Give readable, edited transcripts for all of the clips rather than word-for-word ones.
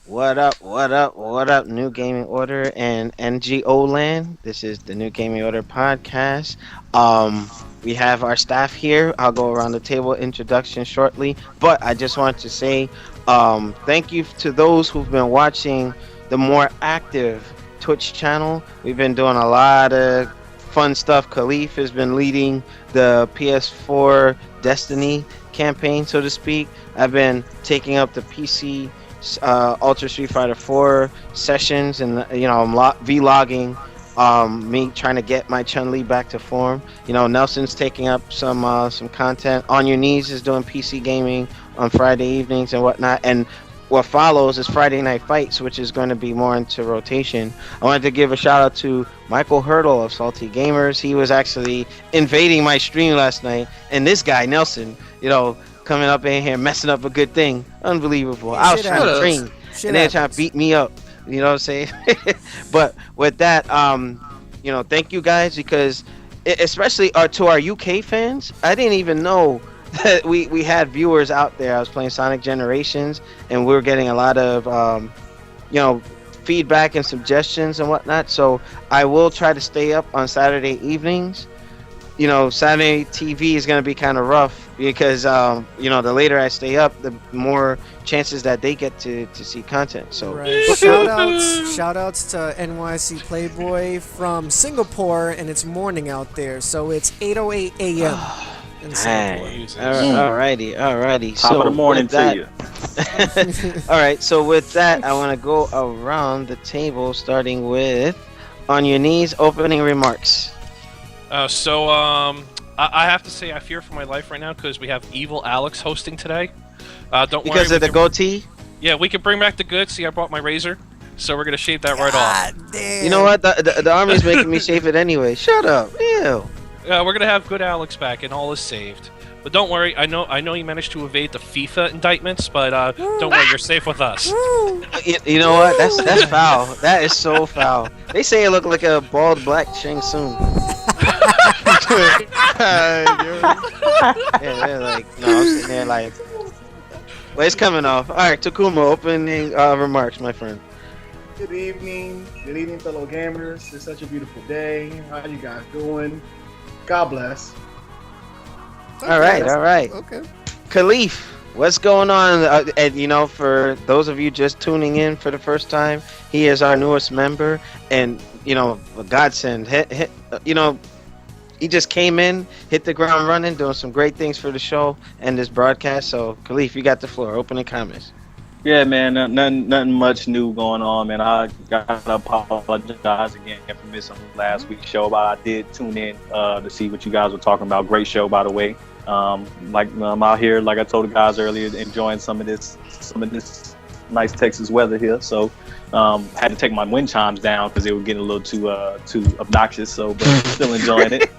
What up, what up, what up, New Gaming Order and NGO Land? This is the New Gaming Order podcast. We have our staff here. I'll go around the table introduction shortly, but I just want to say thank you to those who've been watching the more active Twitch channel. We've been doing a lot of fun stuff. Khalif has been leading the PS4 Destiny campaign, so to speak. I've been taking up the PC Ultra Street Fighter 4 sessions, and I'm vlogging me trying to get my Chun-Li back to form. Nelson's taking up some content. On Your Knees is doing PC gaming on Friday evenings and whatnot, and what follows is Friday Night Fights, which is going to be more into rotation. I wanted to give a shout out to Michael Hurdle of Salty Gamers. He was actually invading my stream last night, and this guy Nelson, coming up in here messing up a good thing. Unbelievable. I was trying to train, and they're trying to beat me up. You know what I'm saying? But with that, thank you guys, because especially to our UK fans, I didn't even know that we had viewers out there. I was playing Sonic Generations, and we were getting a lot of feedback and suggestions and whatnot. So I will try to stay up on Saturday evenings. Saturday TV is going to be kind of rough because, the later I stay up, the more chances that they get to see content. So, right. shout outs to NYC Playboy from Singapore, and it's morning out there, so it's 8:08 a.m. in Singapore. Alrighty. Top of the morning to you. All right, so with that, I want to go around the table, starting with On Your Knees, opening remarks. I have to say I fear for my life right now because we have Evil Alex hosting today. Don't worry. Because of the goatee? Yeah, we can bring back the goods. See, I brought my razor, so we're going to shave that right off. Damn. You know what? The army's making me shave it anyway. Shut up. Ew. We're going to have good Alex back, and all is saved. But don't worry, I know you managed to evade the FIFA indictments, but don't worry, you're safe with us. You know what? That's foul. That is so foul. They say it looked like a bald black Shang Tsung. They're like, no, I'm sitting there like, well, it's coming off. All right, Takuma, opening remarks, my friend. Good evening, fellow gamers. It's such a beautiful day. How you guys doing? God bless. All right. Okay. Khalif, what's going on? And for those of you just tuning in for the first time, he is our newest member, and a godsend. He just came in, hit the ground running, doing some great things for the show and this broadcast. So, Khalif, you got the floor. Opening comments. Yeah, man, nothing much new going on, man. I gotta apologize again for missing last week's show, but I did tune in to see what you guys were talking about. Great show, by the way. I'm out here, like I told the guys earlier, enjoying some of this nice Texas weather here. So had to take my wind chimes down because they were getting a little too obnoxious. So, but still enjoying it.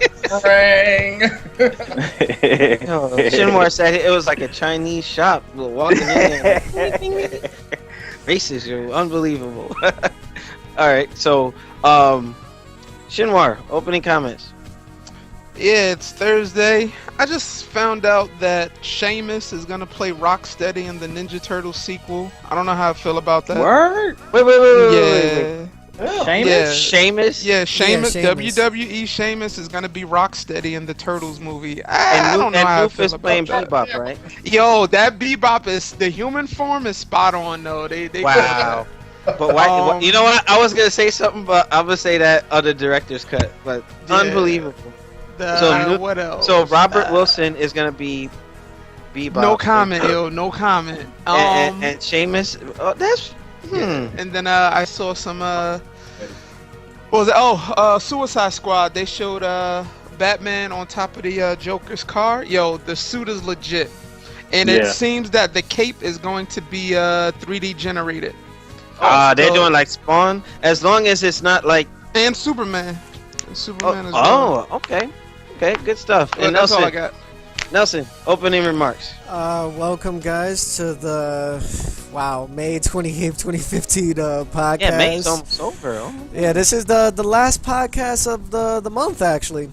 Shinmore said it was like a Chinese shop. Walking in there, racist, you're unbelievable. All right, so Shinwar, opening comments. Yeah, it's Thursday. I just found out that Sheamus is gonna play Rocksteady in the Ninja Turtles sequel. I don't know how I feel about that. Word? Wait. Yeah. Sheamus? Sheamus? Yeah, Sheamus. Yeah, Sheamus. WWE Sheamus is gonna be Rocksteady in the Turtles movie. I don't know And how I Rufus feel about playing that. Bebop, right? Yo, that Bebop is the human form is spot on though. They Wow. But why? You know what? I was gonna say something, but I'm gonna say that other director's cut. But Yeah. unbelievable. So what else? So Robert Wilson is gonna be Bebop. No comment, yo. No comment. And Sheamus. Oh, that's. And then I saw some what was it? Suicide Squad. They showed Batman on top of the Joker's car. Yo, the suit is legit, and it seems that the cape is going to be 3D generated. They're doing like Spawn, as long as it's not like. And Superman. As well. Okay, good stuff. Well, And that's all I got. Nelson, opening remarks. Welcome, guys, to the May 28th, 2015 podcast. Yeah, May's almost over. Yeah, this is the last podcast of the month, actually.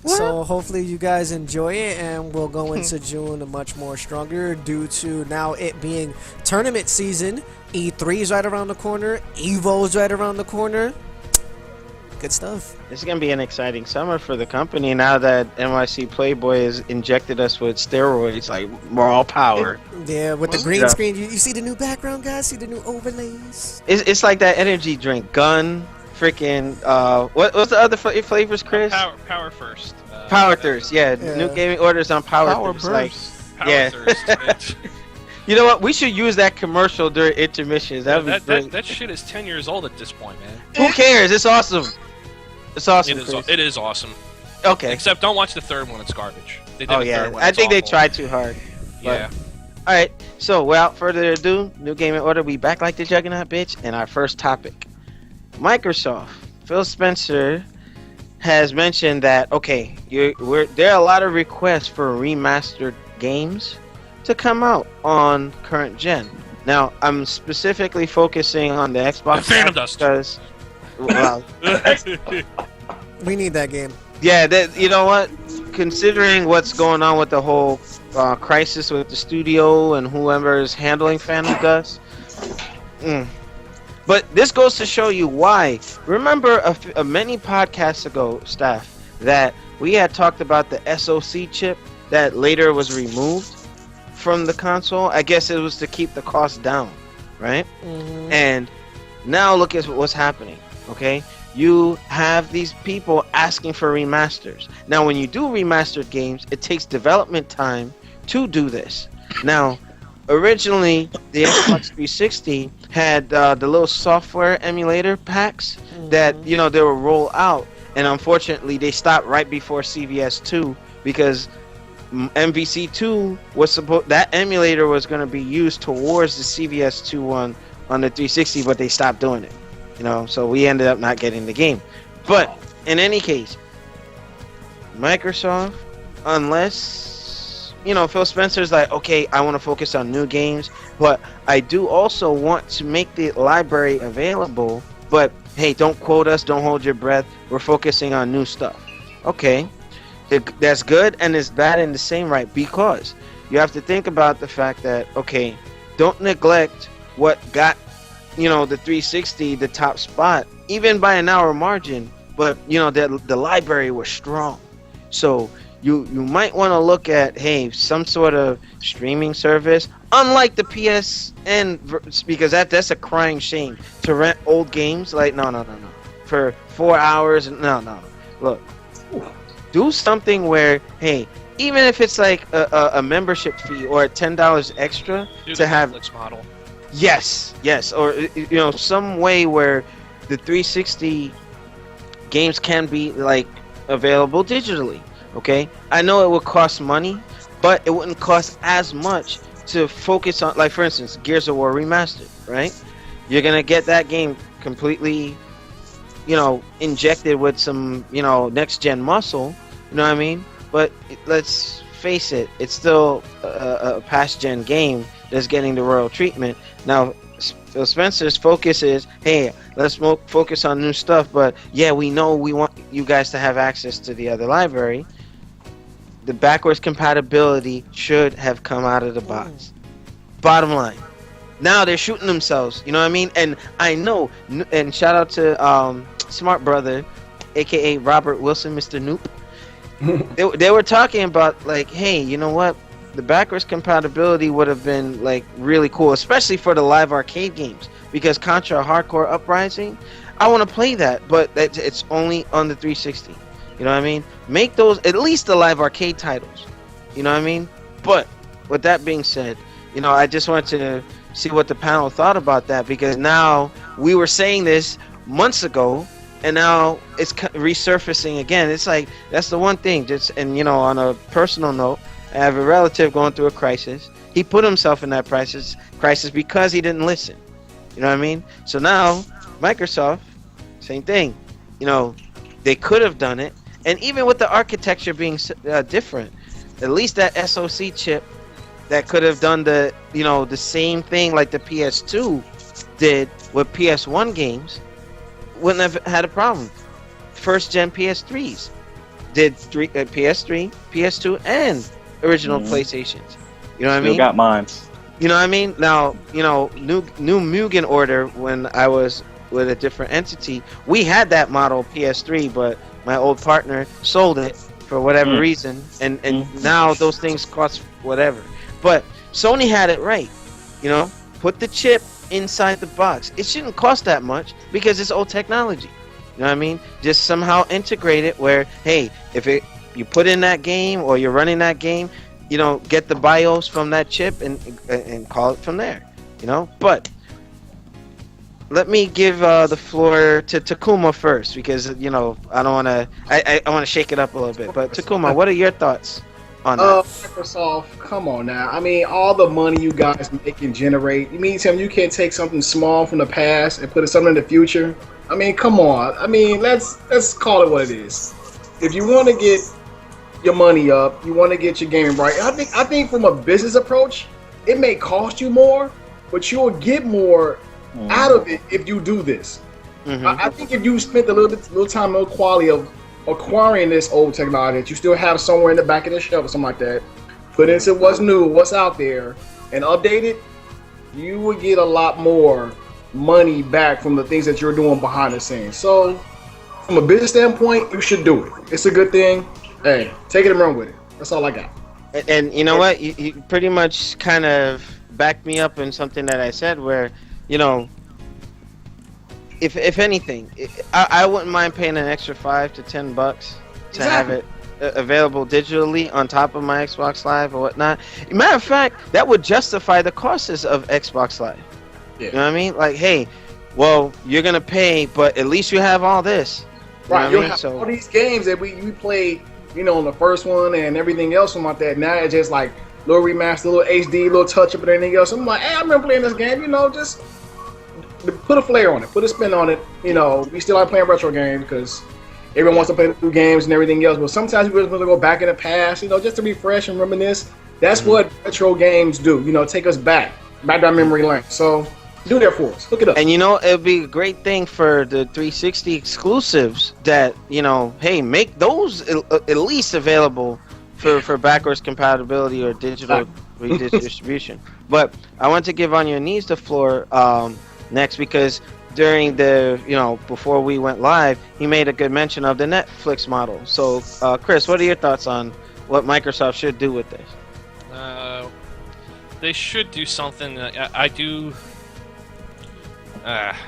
So hopefully you guys enjoy it, and we'll go into June much more stronger due to now it being tournament season. E3 is right around the corner. Evo's right around the corner. Good stuff. It's gonna be an exciting summer for the company now that NYC Playboy has injected us with steroids, like raw power. Yeah, with the green Yeah. screen. You see the new background, guys? See the new overlays? It's like that energy drink, gun, freaking. What's the other flavors, Chris? Power first. Power Thirst. Yeah, Yeah. new gaming orders on Power Power Thirst. Like, burst. Power Yeah. thirst. you know what? We should use that commercial during intermissions. That would be great. that shit is 10 years old at this point, man. Who cares? It's awesome. It's awesome. Chris. It is awesome. Okay. Except don't watch the third one; it's garbage. They did Oh the yeah, third one, I it's think they awful. tried too hard. Yeah. All right. So without further ado, new gaming order. We back like the juggernaut, bitch. And our first topic, Microsoft. Phil Spencer has mentioned that there are a lot of requests for remastered games to come out on current gen. Now I'm specifically focusing on the Xbox Phantom Dust. because, well, We need that game. yeah, you know what? Considering what's going on with the whole crisis with the studio and whoever is handling Phantom Dust. But this goes to show you why. Remember many podcasts ago, staff, that we had talked about the SoC chip that later was removed from the console. I guess it was to keep the cost down, right? Mhm. And now look at what's happening, okay? You have these people asking for remasters. Now, when you do remastered games, it takes development time to do this. Now, originally, the Xbox 360 had the little software emulator packs that, you know, they would roll out. And unfortunately, they stopped right before CVS 2 because MVC 2 was that emulator was going to be used towards the CVS 2 one on the 360, but they stopped doing it. You know, so we ended up not getting the game. But in any case, Microsoft, unless, you know, Phil Spencer's like, okay, I want to focus on new games, but I do also want to make the library available, but hey, don't quote us, don't hold your breath, we're focusing on new stuff. Okay, that's good and it's bad in the same right, because you have to think about the fact that, okay, don't neglect what got, you know, the 360 the top spot, even by an hour margin, but you know the library was strong. So you might want to look at, hey, some sort of streaming service, unlike the PSN, because that's a crying shame to rent old games. Like no for 4 hours. No, look, do something where, hey, even if it's like a membership fee or $10 extra Do to the have. Netflix model. Yes, or you know, some way where the 360 games can be like available digitally. Okay, I know it would cost money, but it wouldn't cost as much to focus on, like for instance, Gears of War Remastered. Right, you're gonna get that game completely, you know, injected with some, you know, next gen muscle. You know what I mean? But let's face it, it's still a past gen game that's getting the royal treatment. Now, Phil Spencer's focus is, hey, let's focus on new stuff, but yeah, we know we want you guys to have access to the other library. The backwards compatibility should have come out of the box. Bottom line. Now they're shooting themselves, you know what I mean? And I know, and shout out to Smart Brother, aka Robert Wilson, Mr. Noop. They were talking about, like, hey, you know what? The backwards compatibility would have been like really cool, especially for the live arcade games, because Contra Hardcore Uprising, I want to play that, but it's only on the 360. You know what I mean? Make those at least the live arcade titles. You know what I mean? But with that being said, you know, I just wanted to see what the panel thought about that, because now we were saying this months ago, and now it's resurfacing again. It's like, that's the one thing. Just, and you know, on a personal note, I have a relative going through a crisis. He put himself in that crisis because he didn't listen. You know what I mean? So now, Microsoft, same thing. You know, they could have done it. And even with the architecture being different, at least that SoC chip that could have done the, you know, the same thing like the PS2 did with PS1 games, wouldn't have had a problem. First gen PS3s did PS3, PS2, and original PlayStations. You know what I mean? Got mines. You know what I mean? Now, new Mugen Order, when I was with a different entity, we had that model PS3, but my old partner sold it for whatever reason, and now those things cost whatever. But Sony had it right. Put the chip inside the box. It shouldn't cost that much because it's old technology. You know what I mean? Just somehow integrate it where, hey, you put in that game or you're running that game, get the BIOS from that chip and call it from there. But let me give the floor to Takuma first because I don't want to. I want to shake it up a little bit. But Takuma, what are your thoughts on that? Microsoft, come on now. I mean, all the money you guys make and generate. You mean tell me you can't take something small from the past and put it something in the future? I mean, come on. I mean, let's call it what it is. If you want to get your money up, you want to get your gaming right. I think from a business approach, it may cost you more, but you'll get more out of it if you do this. I think if you spent a little time, a little quality of acquiring this old technology that you still have somewhere in the back of the shelf or something like that, put into what's new, what's out there, and update it, you would get a lot more money back from the things that you're doing behind the scenes. So, from a business standpoint, you should do it. It's a good thing. Hey, take it and run with it. That's all I got. And you know what? You pretty much kind of backed me up in something that I said where, if anything, I wouldn't mind paying an extra $5 to $10 to have it available digitally on top of my Xbox Live or whatnot. Matter of fact, that would justify the costs of Xbox Live. Yeah. You know what I mean? Like, hey, well, you're gonna pay, but at least you have all this. Right, you have all these games that we played, on the first one and everything else like that. Now it's just like little remaster, little HD, little touch up and everything else. I'm like, hey, I remember playing this game. Just put a flair on it, put a spin on it. We still like playing retro games because everyone wants to play new games and everything else. But sometimes we just want to go back in the past, just to refresh and reminisce. That's what retro games do. Take us back to our memory lane. So do that for us. Look it up. And it'd be a great thing for the 360 exclusives that hey, make those at least available for backwards compatibility or digital redistribution. But I want to give On Your Knees the floor next because during the before we went live, he made a good mention of the Netflix model. So Chris, what are your thoughts on what Microsoft should do with this? They should do something. I do.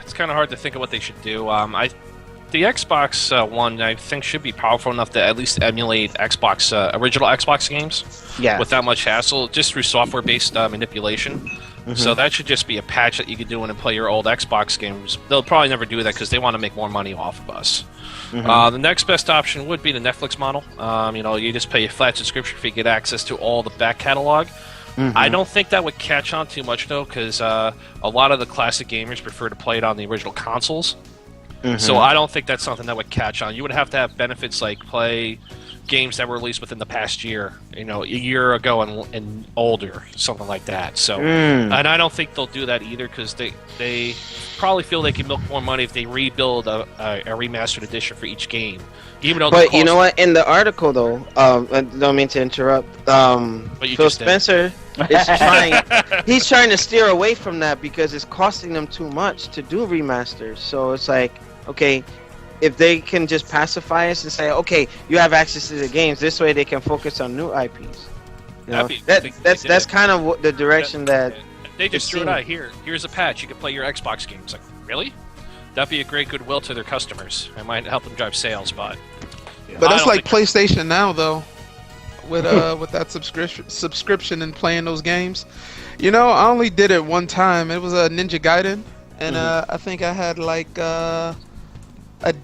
It's kind of hard to think of what they should do. The Xbox One, I think, should be powerful enough to at least emulate Xbox original Xbox games without much hassle, just through software-based manipulation. So that should just be a patch that you could do in and play your old Xbox games. They'll probably never do that because they want to make more money off of us. The next best option would be the Netflix model. You just pay a flat subscription fee, get access to all the back catalog. I don't think that would catch on too much, though, because a lot of the classic gamers prefer to play it on the original consoles. So I don't think that's something that would catch on. You would have to have benefits like play games that were released within the past year, a year ago and older, something like that. So, and I don't think they'll do that either because they probably feel they can milk more money if they rebuild a remastered edition for each game. Even though, but you know what? In the article, though, I don't mean to interrupt. Phil Spencer is he's trying to steer away from that because it's costing them too much to do remasters. So it's like, okay, if they can just pacify us and say, okay, you have access to the games, this way they can focus on new IPs. That's kind of what the direction that they just threw it out. Here's a patch. You can play your Xbox games. Like, really? That'd be a great goodwill to their customers. It might help them drive sales, but that's like PlayStation now, though, with that subscription and playing those games. I only did it one time. It was a Ninja Gaiden, and I think I had like a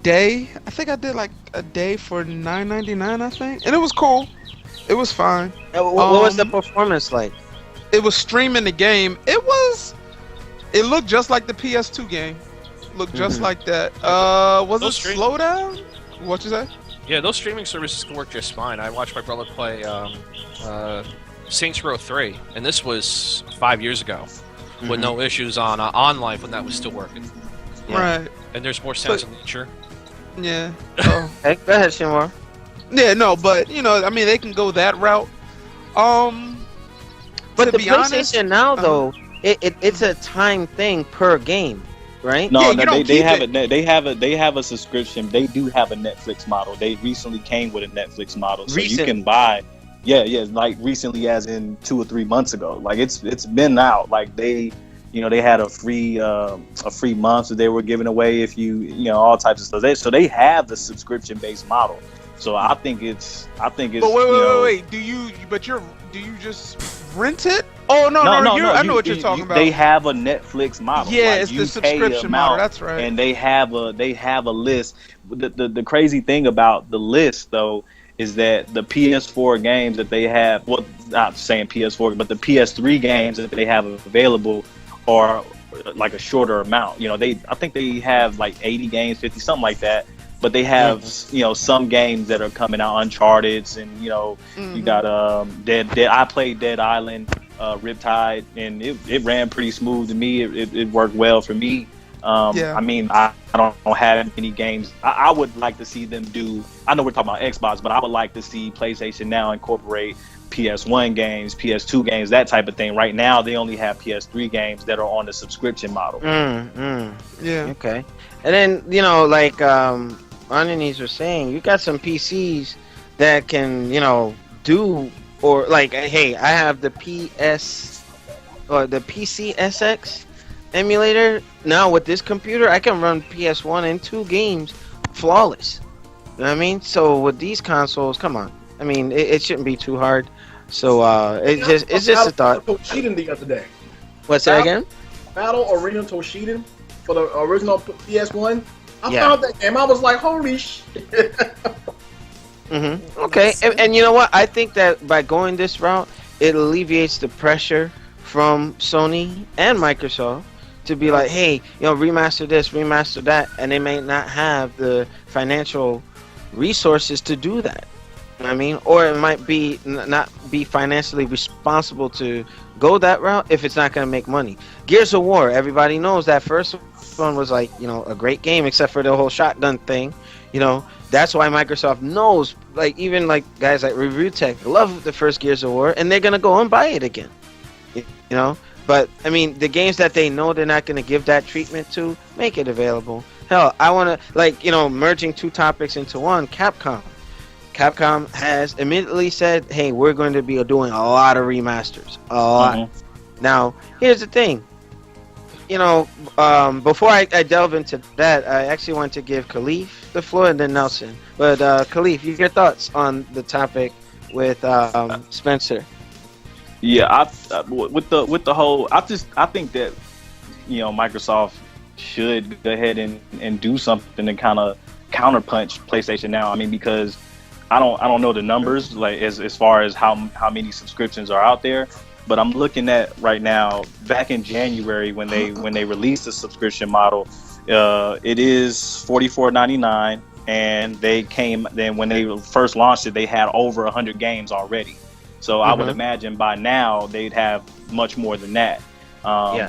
day. I think I did like a day for $9.99. I think, and it was cool. It was fine. What was the performance like? It was streaming the game. It looked just like the PS2 game. Looked just like that. Was it slowdown? What you say? Yeah, those streaming services can work just fine. I watched my brother play Saints Row 3, and this was 5 years ago, with no issues on OnLive when that was still working. Yeah. Right. And there's more sense of nature. Yeah. Hey, go ahead, Shimura. Yeah, no, but I mean, they can go that route. But the be PlayStation honest, now, though, it's a time thing per game, right? No, Yeah, no, you don't they keep have it. they have a subscription. They do have a Netflix model. They recently came with a Netflix model, so you Recently. can buy. Yeah, like recently, as in 2 or 3 months ago. Like it's been out. Like they had a free month that they were giving away if you all types of stuff. So they have the subscription based model. So I think it's. But wait. Do you just rent it? Oh no. I know what you're talking about. They have a Netflix model. Yeah, like, it's you the subscription model. That's right. And they have a list. The crazy thing about the list though is that the PS4 games that they have, well, not saying PS4, but the PS3 games that they have available are like a shorter amount. I think they have like 80 games, 50, something like that. But they have, some games that are coming out, Uncharted, and you got Dead. I played Dead Island, Riptide, and it ran pretty smooth to me. It worked well for me. I mean, I don't have any games. I would like to see them do. I know we're talking about Xbox, but I would like to see PlayStation now incorporate PS1 games, PS2 games, that type of thing. Right now, they only have PS3 games that are on the subscription model. Yeah. Okay. And then like Onionies was saying, you got some PCs that can do, or like, hey, I have the PS or the PCSX emulator. Now with this computer, I can run PS1 and 2 games flawless. You know what I mean? So with these consoles, come on. I mean, it shouldn't be too hard. So it's just a thought. Toshinden the other day. What's that again? Battle Arena Toshinden for the original PS1. I found that game. I was like, holy shit. Okay, and you know what? I think that by going this route, it alleviates the pressure from Sony and Microsoft to be like, hey, remaster this, remaster that, and they may not have the financial resources to do that. You know what I mean? Or it might be not be financially responsible to go that route if it's not going to make money. Gears of War, everybody knows that first one was like, a great game, except for the whole shotgun thing. That's why Microsoft knows, like, even like guys like Review Tech love the first Gears of War, and they're going to go and buy it again. But I mean, the games that they know they're not going to give that treatment to, make it available. Hell, I want to, merging two topics into one. Capcom has immediately said, hey, we're going to be doing a lot of remasters. A lot. Now, here's the thing. Before I delve into that, I actually want to give Khalif the floor and then Nelson. But Khalif, your thoughts on the topic with Spencer? Yeah, with the whole, I think that Microsoft should go ahead and do something to kind of counterpunch PlayStation now. I mean, because I don't know the numbers like as far as how many subscriptions are out there, but I'm looking at right now. Back in January when they released the subscription model, it is $44.99, and then when they first launched it, they had over 100 games already. So I would imagine by now they'd have much more than that.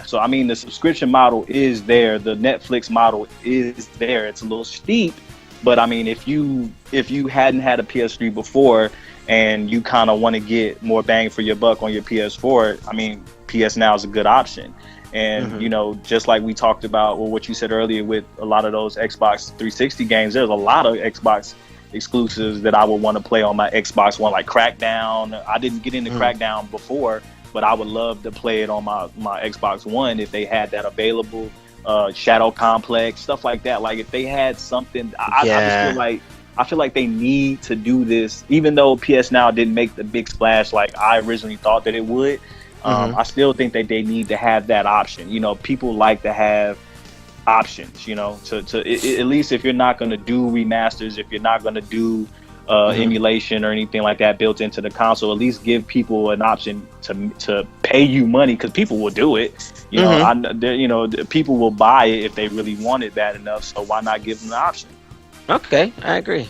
So I mean, the subscription model is there. The Netflix model is there. It's a little steep, but I mean, if you hadn't had a PS3 before and you kind of want to get more bang for your buck on your PS4, I mean, PS Now is a good option. And just like we talked about, or what you said earlier with a lot of those Xbox 360 games, there's a lot of Xbox exclusives that I would want to play on my Xbox One, like Crackdown. I didn't get into Crackdown before, but I would love to play it on my Xbox One if they had that available. Shadow Complex, stuff like that. Like if they had something, I just feel like they need to do this. Even though PS Now didn't make the big splash like I originally thought that it would, I still think that they need to have that option. People like to have options. To at least if you're not going to do remasters, if you're not going to do emulation or anything like that built into the console, at least give people an option to pay you money, because people will do it. People will buy it if they really want it bad enough. So why not give them the option? Okay, I agree.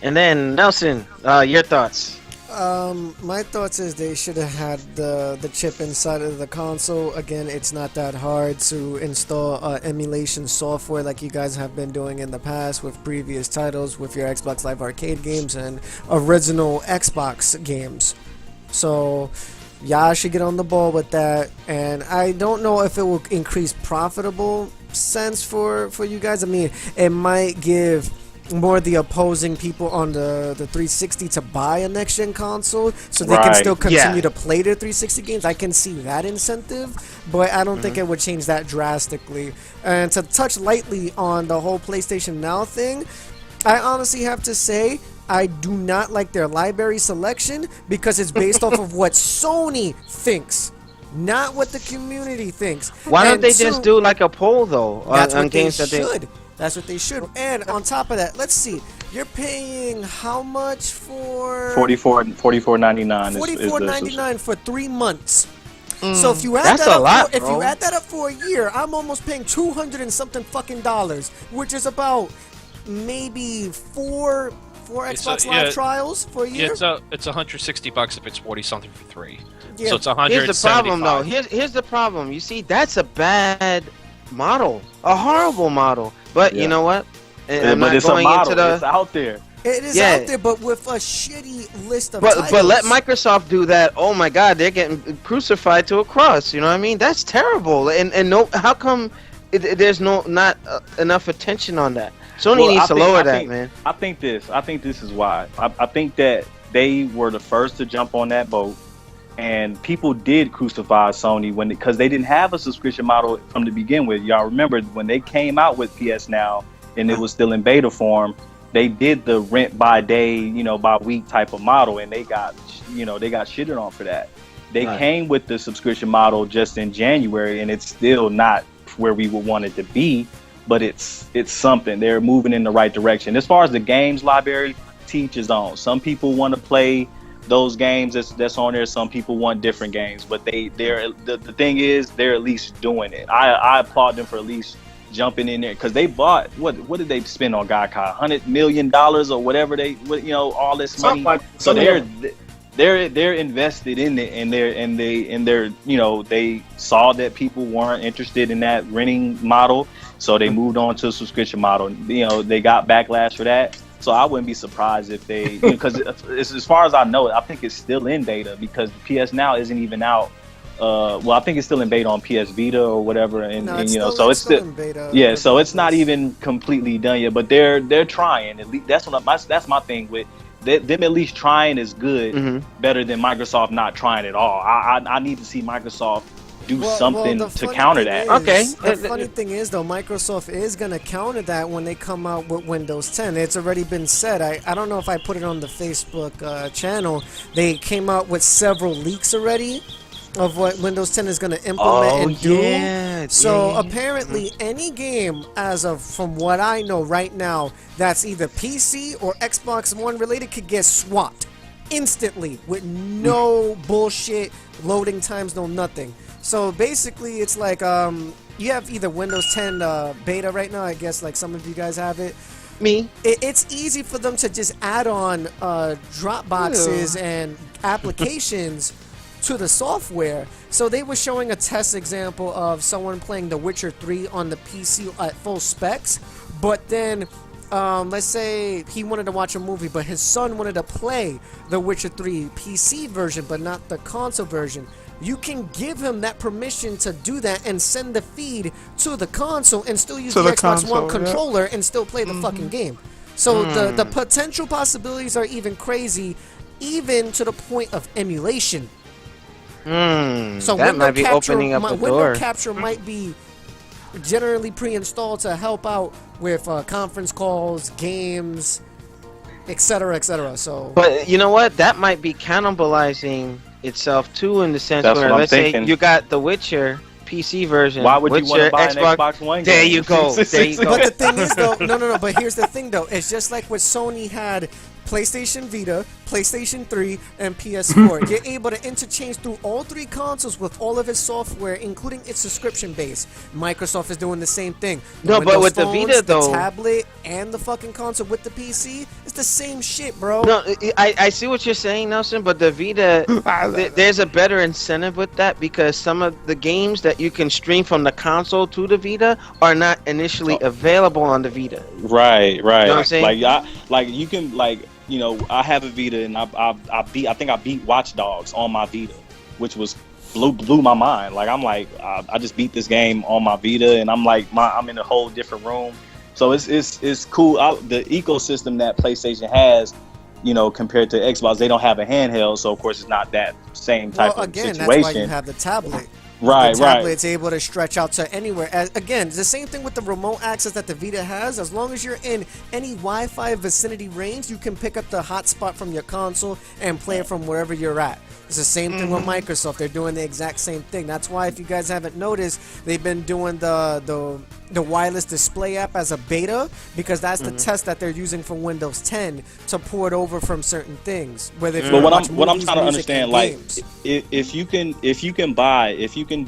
And then Nelson, your thoughts? My thoughts is they should have had the chip inside of the console. Again, it's not that hard to install emulation software like you guys have been doing in the past with previous titles with your Xbox Live Arcade games and original Xbox games. So y'all should get on the ball with that, and I don't know if it will increase profitable sense for you guys. I mean, it might give more the opposing people on the 360 to buy a next gen console so they can still continue to play their 360 games. I can see that incentive, but I don't think it would change that drastically. And to touch lightly on the whole PlayStation Now thing, I honestly have to say I do not like their library selection because it's based off of what Sony thinks, not what the community thinks. Why don't they just do like a poll though on games that they should? That's what they should. And on top of that, let's see. You're paying how much for $44.99. $44.99 for 3 months. So if you add if you add that up for a year, I'm almost paying $200 and something fucking dollars, which is about maybe four Xbox Live trials for a year. Yeah, it's $160 if it's 40 something for 3. Yeah. So it's $175. Here's the problem though. Here's the problem. You see, that's a bad model, a horrible model. But you know what? But it's a model. It's out there. It is out there, but with a shitty list of titles. But let Microsoft do that. Oh my God, they're getting crucified to a cross. You know what I mean? That's terrible. And no, how come there's not enough attention on that? Sony needs to lower that, man. I think this is why. I think that they were the first to jump on that boat, and people did crucify Sony because they didn't have a subscription model from the begin with. Y'all remember when they came out with PS Now and it was still in beta form, they did the rent by day, by week type of model, and they got shitted on for that. They came with the subscription model just in January, and it's still not where we would want it to be, but it's something. They're moving in the right direction. As far as the games library, teach is on. Some people want to play those games that's on there. Some people want different games, but the thing is they're at least doing it. I applaud them for at least jumping in there, because they bought what did they spend on Gaikai? $100 million or whatever all this money. So they're invested in it, and they saw that people weren't interested in that renting model, so they moved on to a subscription model. They got backlash for that. So I wouldn't be surprised if they, because as far as I know, I think it's still in beta, because PS Now isn't even out. I think it's still in beta on PS Vita or whatever, so it's still in beta. Yeah, so it's not even completely done yet, but they're trying. At least that's my thing with them. At least trying is good, better than Microsoft not trying at all. I need to see Microsoft do something to counter that. The funny thing is, though, Microsoft is going to counter that when they come out with Windows 10. It's already been said. I don't know if I put it on the Facebook channel. They came out with several leaks already of what Windows 10 is going to implement and do. So apparently any game, from what I know right now, that's either PC or Xbox One related could get swapped instantly with no bullshit, loading times, no nothing. So basically, it's like you have either Windows 10 beta right now. I guess like some of you guys have it. Me. It's easy for them to just add on dropboxes and applications to the software. So they were showing a test example of someone playing The Witcher 3 on the PC at full specs, but then let's say he wanted to watch a movie, but his son wanted to play The Witcher 3 PC version, but not the console version. You can give him that permission to do that and send the feed to the console and still use the Xbox One controller and still play the fucking game. So the potential possibilities are even crazy, even to the point of emulation. So that might be opening up the door. Window capture might be generally pre-installed to help out with conference calls, games, etc., etc. So, but you know what? That might be cannibalizing itself too, in the sense where, let's say you got the Witcher PC version. Why would you want to buy Xbox, an Xbox One game? There you go. There you go. But the thing is, though, no. But here's the thing, though. It's just like what Sony had PlayStation Vita, PlayStation 3, and PS4. You're able to interchange through all three consoles with all of its software, including its subscription base. Microsoft is doing the same thing. No, but with the Vita, though, the tablet and the fucking console with the PC, it's the same shit, bro. No, I see what you're saying, Nelson, but the Vita, there's a better incentive with that because some of the games that you can stream from the console to the Vita are not initially available on the Vita. Right. You know what I'm saying? Like you can I have a Vita and I think I beat Watch Dogs on my Vita, which was blew my mind. Like I just beat this game on my Vita and I'm in a whole different room. So it's cool. The ecosystem that PlayStation has, compared to Xbox, they don't have a handheld, so of course it's not that same type of situation. That's why you have the tablet. Right, the tablet's able to stretch out to anywhere. Again, it's the same thing with the remote access that the Vita has. As long as you're in any Wi-Fi vicinity range, you can pick up the hotspot from your console and play it from wherever you're at. It's the same thing with Microsoft. They're doing the exact same thing. That's why, if you guys haven't noticed, they've been doing the wireless display app as a beta, because that's the test that they're using for Windows 10 to port over from certain things. Whether but what I'm trying to understand, like, if you can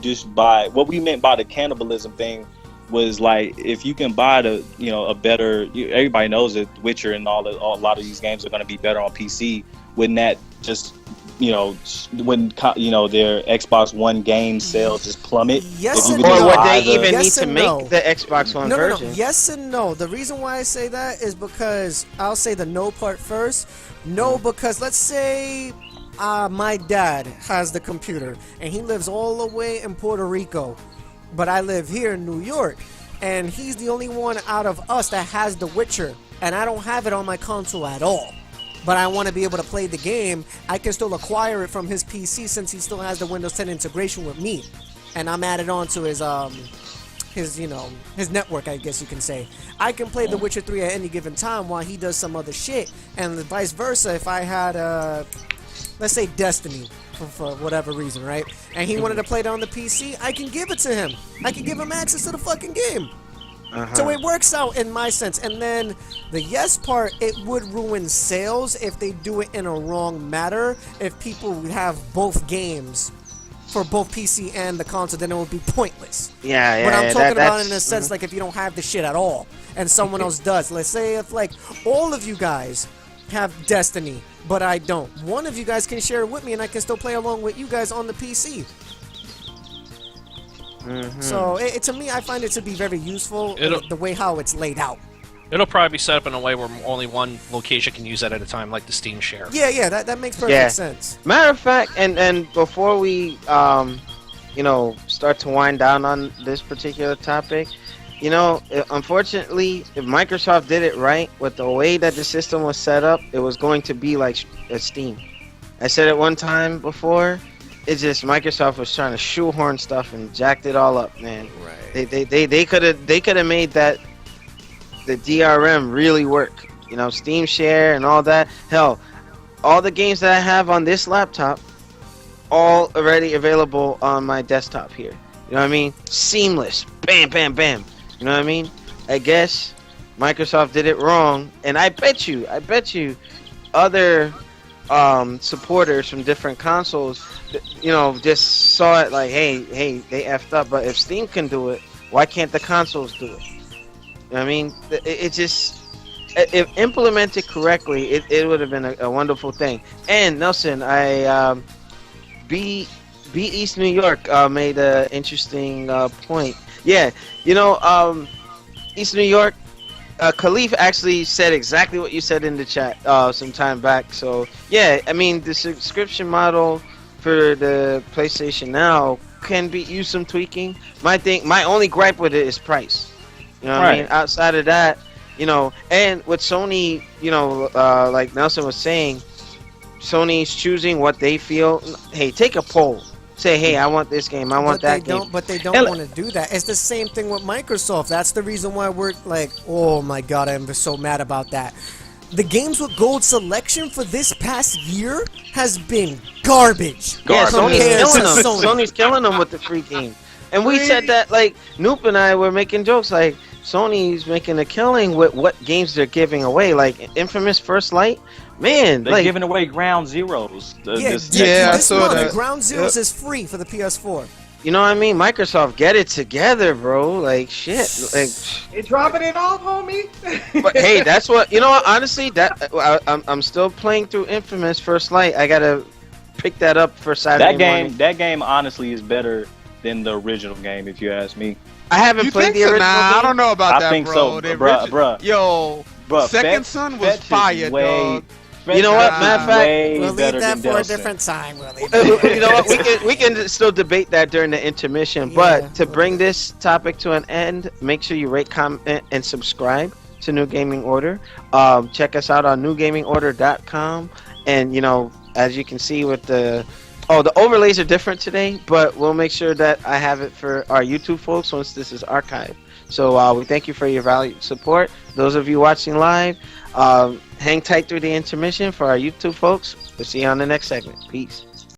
just buy, what we meant by the cannibalism thing was like, if you can buy a better, everybody knows that Witcher and a lot of these games are going to be better on PC. Wouldn't that just when their Xbox One game sales just plummet? Yes and no. Or would they even need to make the Xbox One version? No. Yes and no. The reason why I say that is because I'll say the no part first. No, because let's say my dad has the computer and he lives all the way in Puerto Rico, but I live here in New York, and he's the only one out of us that has The Witcher, and I don't have it on my console at all. But I want to be able to play the game. I can still acquire it from his PC since he still has the Windows 10 integration with me, and I'm added on to his network, I guess you can say. I can play The Witcher 3 at any given time while he does some other shit, and vice versa. If I had let's say Destiny for whatever reason, right? And he wanted to play it on the PC, I can give it to him. I can give him access to the fucking game. So it works out in my sense. And then the yes part, it would ruin sales if they do it in a wrong matter. If people have both games for both PC and the console, then it would be pointless. Yeah. But I'm talking about in a sense, like, if you don't have the shit at all and someone else does. Let's say if, like, all of you guys have Destiny, but I don't. One of you guys can share it with me, and I can still play along with you guys on the PC. So to me, I find it to be very useful, the way how it's laid out. It'll probably be set up in a way where only one location can use that at a time, like the Steam Share. Yeah, that makes perfect sense. Matter of fact, and before we start to wind down on this particular topic, unfortunately, if Microsoft did it right with the way that the system was set up, it was going to be like Steam. I said it one time before. It's just Microsoft was trying to shoehorn stuff and jacked it all up, man. Right. They could have made the DRM really work. Steam Share and all that. Hell, all the games that I have on this laptop, all already available on my desktop here. You know what I mean? Seamless. Bam, bam, bam. You know what I mean? I guess Microsoft did it wrong, and I bet you other supporters from different consoles, just saw it like, hey, they effed up. But if Steam can do it, why can't the consoles do it? You know what I mean? It just, if implemented correctly, it would have been a wonderful thing. And Nelson, B East New York made an interesting point. Yeah, East New York, Khalif actually said exactly what you said in the chat some time back. So yeah, I mean, the subscription model for the PlayStation Now can use some tweaking. My only gripe with it is price. You know what I mean? Outside of that, and with Sony, like Nelson was saying, Sony's choosing what they feel. Hey, take a poll. Say, hey, I want this game. I want that game. But they don't want to do that. It's the same thing with Microsoft. That's the reason why we're like, oh my god, I'm so mad about that. The games with gold selection for this past year has been garbage. Yeah, Sony's killing them with the free game. And we said that, like, Noop and I were making jokes, like, Sony's making a killing with what games they're giving away. Like, Infamous First Light, Man, they're giving away Ground Zeroes. This month, Ground Zeroes is free for the PS4. You know what I mean? Microsoft, get it together, bro. Like shit. Like they dropping it off, homie. But hey, that's what you know. What, honestly, I'm still playing through Infamous First Light. I gotta pick that up for Saturday morning. That game honestly is better than the original game, if you ask me. I haven't played the original game. I don't know about that, I think bro. so, bruh. Yo, Second Son was fire, dog. You know what? Matter of fact, we'll leave that for a different time. You know what? We can still debate that during the intermission. But to bring this topic to an end, make sure you rate, comment, and subscribe to New Gaming Order. Check us out on newgamingorder.com. And you know, as you can see with the overlays are different today, but we'll make sure that I have it for our YouTube folks once this is archived. So we thank you for your valued support. Those of you watching live, hang tight through the intermission for our YouTube folks. We'll see you on the next segment. Peace.